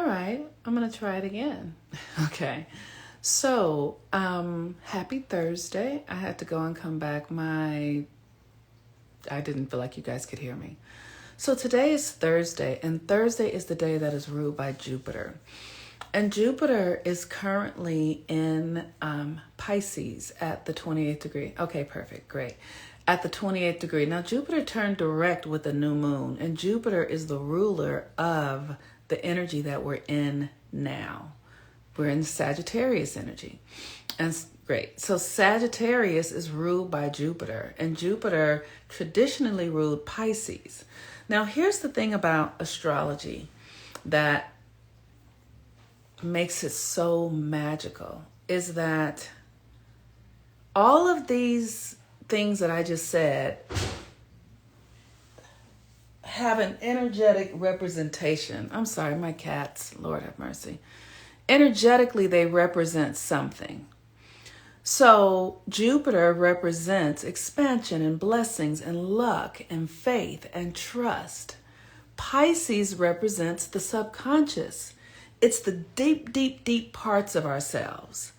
right, I'm going to try it again. Okay. So, happy Thursday. I had to go and come back. I didn't feel like you guys could hear me. So today is Thursday, and Thursday is the day that is ruled by Jupiter. And Jupiter is currently in Pisces at the 28th degree. Okay, perfect, great. At the 28th degree. Now, Jupiter turned direct with the new moon, and Jupiter is the ruler of the energy that we're in now. We're in Sagittarius energy. And great. So Sagittarius is ruled by Jupiter, and Jupiter traditionally ruled Pisces. Now, here's the thing about astrology that makes it so magical is that all of these things that I just said have an energetic representation. I'm sorry, my cats, Lord have mercy. Energetically, they represent something. So Jupiter represents expansion and blessings and luck and faith and trust. Pisces represents the subconscious. It's the deep, deep, deep parts of ourselves.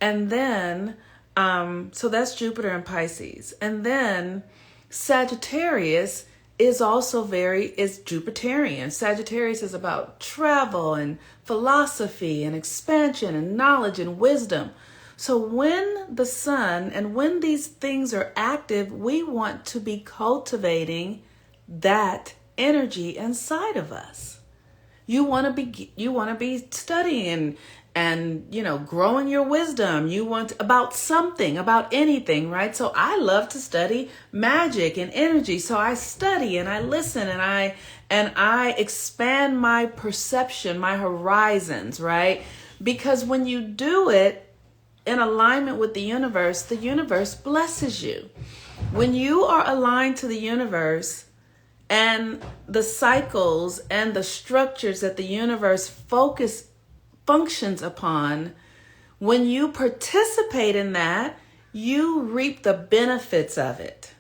And then, so that's Jupiter and Pisces. And then Sagittarius is also is Jupiterian. Sagittarius is about travel and philosophy and expansion and knowledge and wisdom. So when the sun and when these things are active, we want to be cultivating that energy inside of us. You want to be studying and growing your wisdom. You want about something, about anything, right? So I love to study magic and energy. So I study and I listen and I expand my perception, my horizons, right? Because when you do it in alignment with the universe blesses you. When you are aligned to the universe and the cycles and the structures that the universe functions upon, when you participate in that, you reap the benefits of it.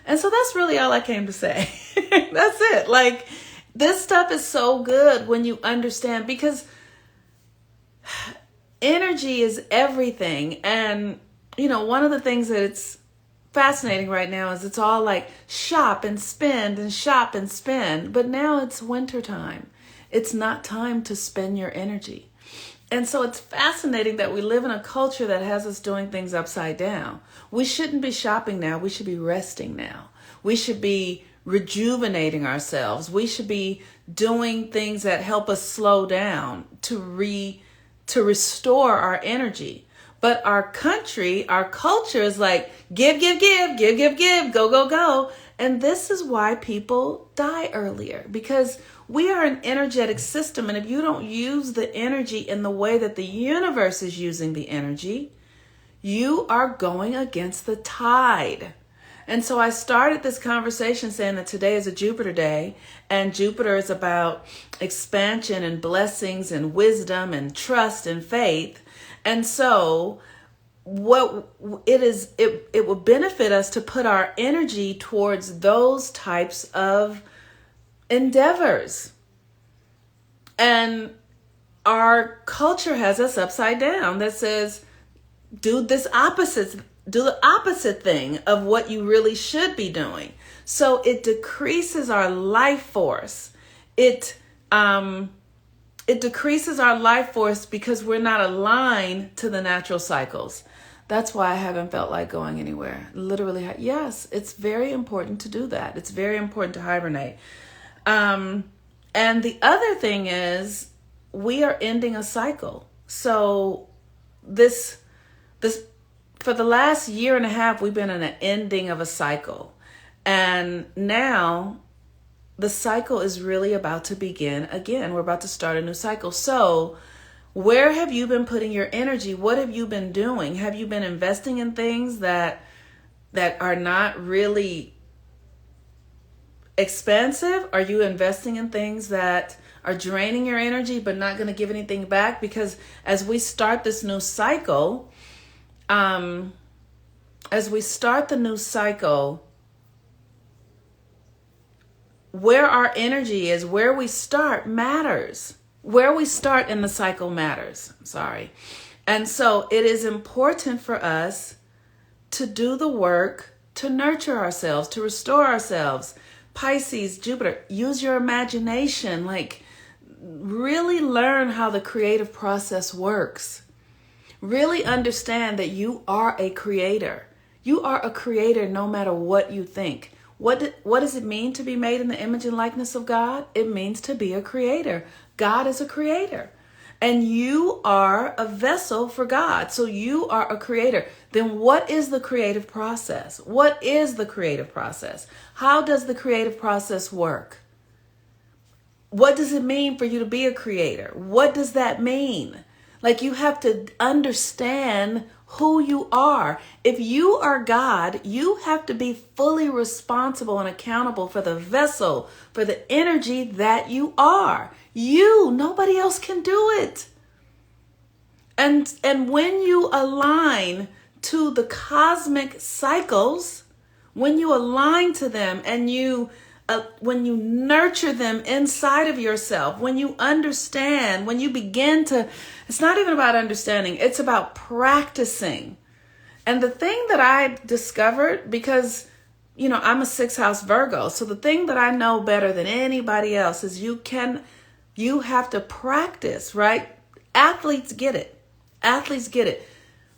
And so that's really all I came to say. That's it. Like, this stuff is so good when you understand, because energy is everything. And, one of the things that it's fascinating right now is it's all like shop and spend and shop and spend. But now it's winter time. It's not time to spend your energy. And so it's fascinating that we live in a culture that has us doing things upside down. We shouldn't be shopping now. We should be resting now. We should be rejuvenating ourselves. We should be doing things that help us slow down to restore our energy. But our culture is like, give, go, go, go. And this is why people die earlier, because we are an energetic system. And if you don't use the energy in the way that the universe is using the energy, you are going against the tide. And so I started this conversation saying that today is a Jupiter day, and Jupiter is about expansion and blessings and wisdom and trust and faith. And so it will benefit us to put our energy towards those types of endeavors. And our culture has us upside down that says, do the opposite thing of what you really should be doing. So it decreases our life force. It decreases our life force because we're not aligned to the natural cycles. That's why I haven't felt like going anywhere. Literally, yes, it's very important to do that. It's very important to hibernate. And the other thing is, we are ending a cycle. So this for the last year and a half, we've been in an ending of a cycle. And now the cycle is really about to begin again. We're about to start a new cycle. So where have you been putting your energy? What have you been doing? Have you been investing in things that are not really expansive? Are you investing in things that are draining your energy but not going to give anything back? Because as we start this new cycle, where our energy is, where we start matters. Where we start in the cycle matters. Sorry. And so it is important for us to do the work, to nurture ourselves, to restore ourselves. Pisces, Jupiter, use your imagination. Like, really learn how the creative process works. Really understand that you are a creator. You are a creator no matter what you think. What does it mean to be made in the image and likeness of God? It means to be a creator. God is a creator. And you are a vessel for God. So you are a creator. Then what is the creative process? What is the creative process? How does the creative process work? What does it mean for you to be a creator? What does that mean? Like, you have to understand who you are. If you are God, you have to be fully responsible and accountable for the vessel, for the energy that you are. Nobody else can do it. And when you align to the cosmic cycles, when you align to them and when you nurture them inside of yourself, when you understand, when you begin to, it's not even about understanding, it's about practicing. And the thing that I discovered, because, I'm a 6th house Virgo, so the thing that I know better than anybody else is you have to practice, right? Athletes get it.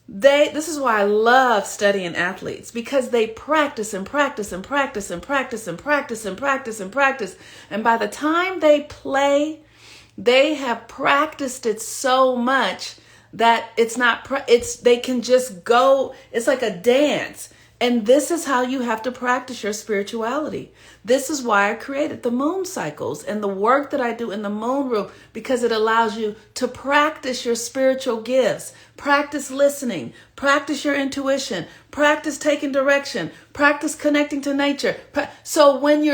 This is why I love studying athletes, because they practice and practice and practice and practice and practice and practice and practice. And by the time they play, they have practiced it so much that they can just go. It's like a dance. And this is how you have to practice your spirituality. This is why I created the moon cycles and the work that I do in the moon room, because it allows you to practice your spiritual gifts, practice listening, practice your intuition, practice taking direction, practice connecting to nature. So when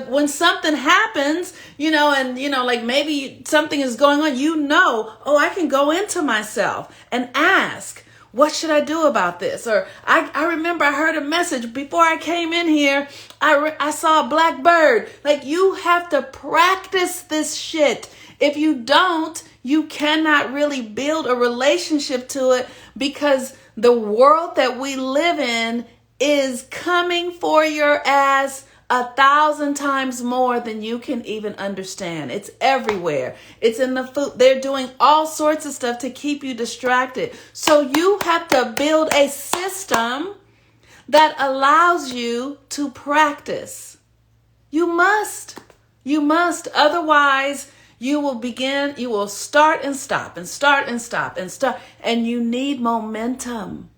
when something happens, like maybe something is going on, I can go into myself and ask, what should I do about this? Or I remember I heard a message before I came in here. I saw a black bird. Like, you have to practice this shit. If you don't, you cannot really build a relationship to it, because the world that we live in is coming for your ass 1,000 times more than you can even understand. It's everywhere. It's in the food. They're doing all sorts of stuff to keep you distracted. So you have to build a system that allows you to practice. You must. Otherwise, you will start and stop and start and stop and start. And you need momentum.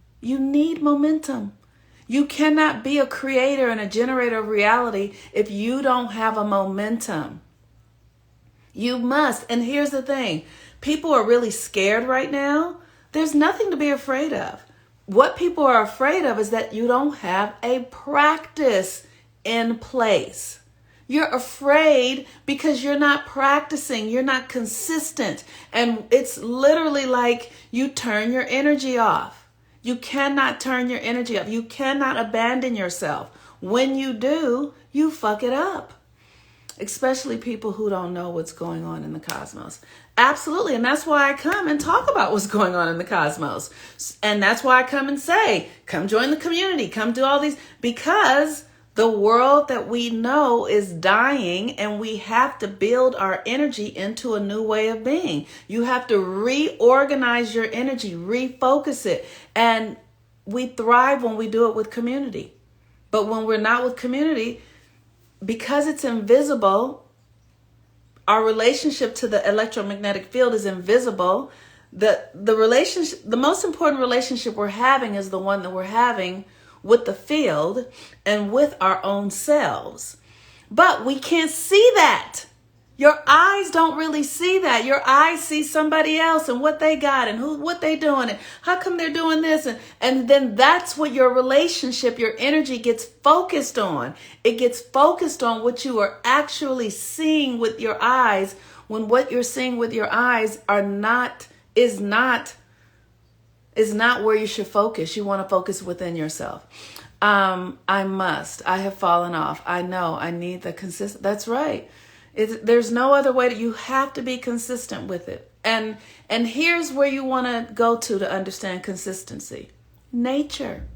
You cannot be a creator and a generator of reality if you don't have a momentum. You must. And here's the thing. People are really scared right now. There's nothing to be afraid of. What people are afraid of is that you don't have a practice in place. You're afraid because you're not practicing. You're not consistent. And it's literally like you turn your energy off. You cannot turn your energy off. You cannot abandon yourself. When you do, you fuck it up. Especially people who don't know what's going on in the cosmos. Absolutely. And that's why I come and talk about what's going on in the cosmos. And that's why I come and say, come join the community. Come do all these. Because the world that we know is dying, and we have to build our energy into a new way of being. You have to reorganize your energy, refocus it. And we thrive when we do it with community. But when we're not with community, because it's invisible, our relationship to the electromagnetic field is invisible. The relationship, the most important relationship we're having is the one that we're having with the field and with our own selves. But we can't see that. Your eyes don't really see that. Your eyes see somebody else and what they got and what they doing and how come they're doing this. And then that's what your relationship, your energy gets focused on. It gets focused on what you are actually seeing with your eyes, when what you're seeing with your eyes is not where you should focus. You want to focus within yourself. I have fallen off. I know I need the consistent. That's right. There's no other way. That you have to be consistent with it. And here's where you want to go to understand consistency. Nature.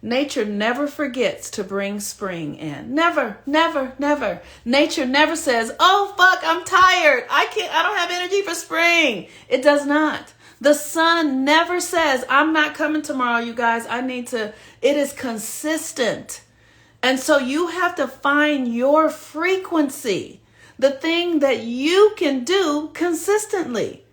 Nature never forgets to bring spring in. Never, never, never. Nature never says, oh, fuck, I'm tired. I don't have energy for spring. It does not. The sun never says, I'm not coming tomorrow, you guys. It is consistent. And so you have to find your frequency, the thing that you can do consistently.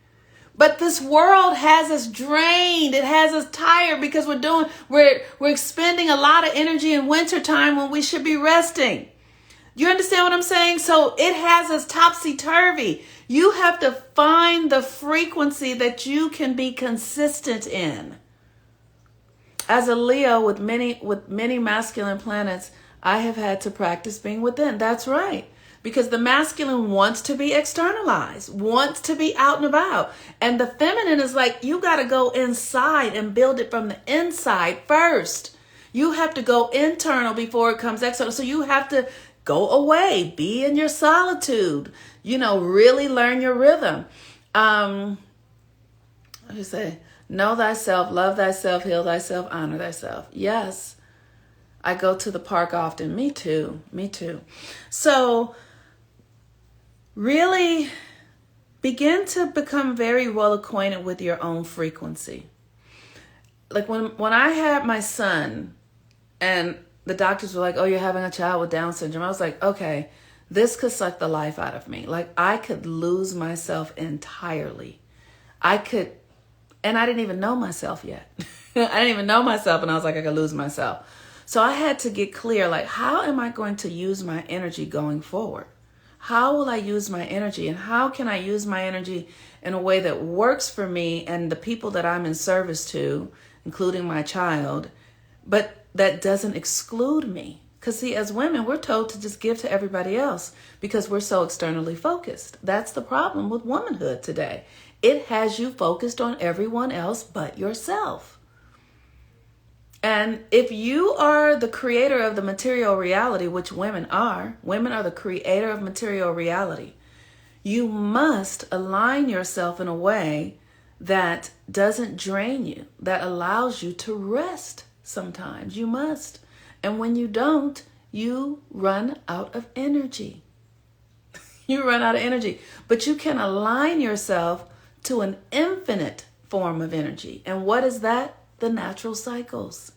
But this world has us drained. It has us tired because we're expending a lot of energy in wintertime when we should be resting. You understand what I'm saying? So it has us topsy-turvy. You have to find the frequency that you can be consistent in. As a Leo with many masculine planets, I have had to practice being within. That's right. Because the masculine wants to be externalized, wants to be out and about. And the feminine is like, you got to go inside and build it from the inside first. You have to go internal before it comes external. So you have to go away, be in your solitude, really learn your rhythm. What do you say? Know thyself, love thyself, heal thyself, honor thyself. Yes, I go to the park often. Me too. So really begin to become very well acquainted with your own frequency. Like when I had my son and the doctors were like, oh, you're having a child with Down syndrome. I was like, okay, this could suck the life out of me. Like I could lose myself entirely. And I didn't even know myself yet. I didn't even know myself. And I was like, I could lose myself. So I had to get clear, like, how am I going to use my energy going forward? How will I use my energy? And how can I use my energy in a way that works for me and the people that I'm in service to, including my child, but that doesn't exclude me? Because see, as women, we're told to just give to everybody else because we're so externally focused. That's the problem with womanhood today. It has you focused on everyone else but yourself. And if you are the creator of the material reality, which women are the creator of material reality, you must align yourself in a way that doesn't drain you, that allows you to rest sometimes. You must. And when you don't, you run out of energy. You run out of energy. But you can align yourself to an infinite form of energy. And what is that? The natural cycles.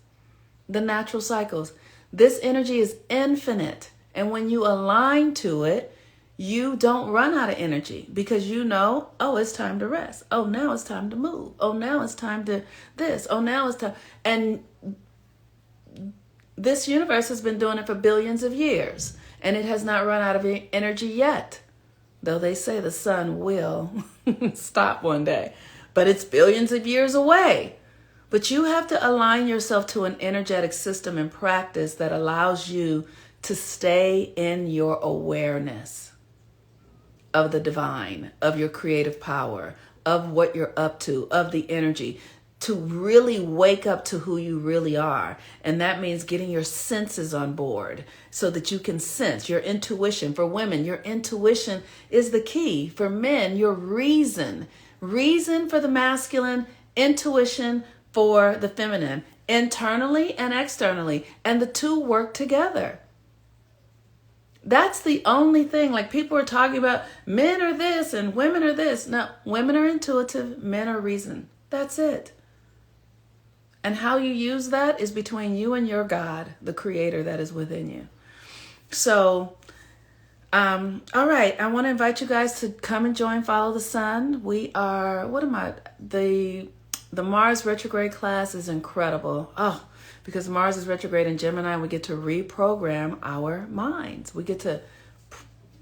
The natural cycles. This energy is infinite. And when you align to it, you don't run out of energy because oh, it's time to rest. Oh, now it's time to move. Oh, now it's time to this. Oh, now it's time. And this universe has been doing it for billions of years. And it has not run out of energy yet. Though they say the sun will stop one day. But it's billions of years away. But you have to align yourself to an energetic system and practice that allows you to stay in your awareness of the divine, of your creative power, of what you're up to, of the energy, to really wake up to who you really are. And that means getting your senses on board so that you can sense your intuition. For women, your intuition is the key. For men, your reason for the masculine, intuition for the feminine, internally and externally, and the two work together. That's the only thing. Like people are talking about men are this and women are this. No, women are intuitive, men are reason. That's it. And how you use that is between you and your God, the creator that is within you. So, all right. I want to invite you guys to come and join Follow the Sun. We are, the Mars retrograde class is incredible. Oh, because Mars is retrograde in Gemini, we get to reprogram our minds. We get to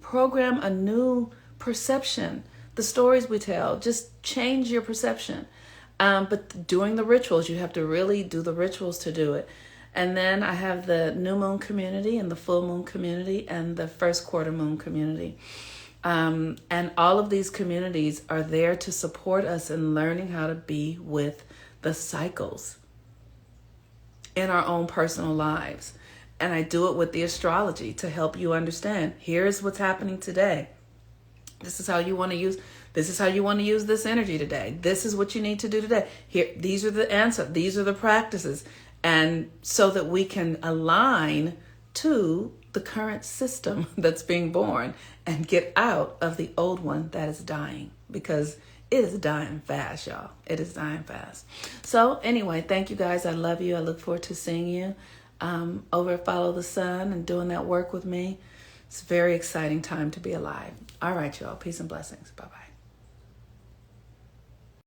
program a new perception. The stories we tell, just change your perception. But doing the rituals, you have to really do the rituals to do it. And then I have the new moon community and the full moon community and the first quarter moon community. And all of these communities are there to support us in learning how to be with the cycles in our own personal lives. And I do it with the astrology to help you understand. Here's what's happening today. This is how you want to use this energy today. This is what you need to do today. Here, these are the answers. These are the practices. And so that we can align to the current system that's being born and get out of the old one that is dying, because it is dying fast, y'all. It is dying fast. So anyway, thank you guys. I love you. I look forward to seeing you over at Follow the Sun and doing that work with me. It's a very exciting time to be alive. All right, y'all. Peace and blessings. Bye-bye.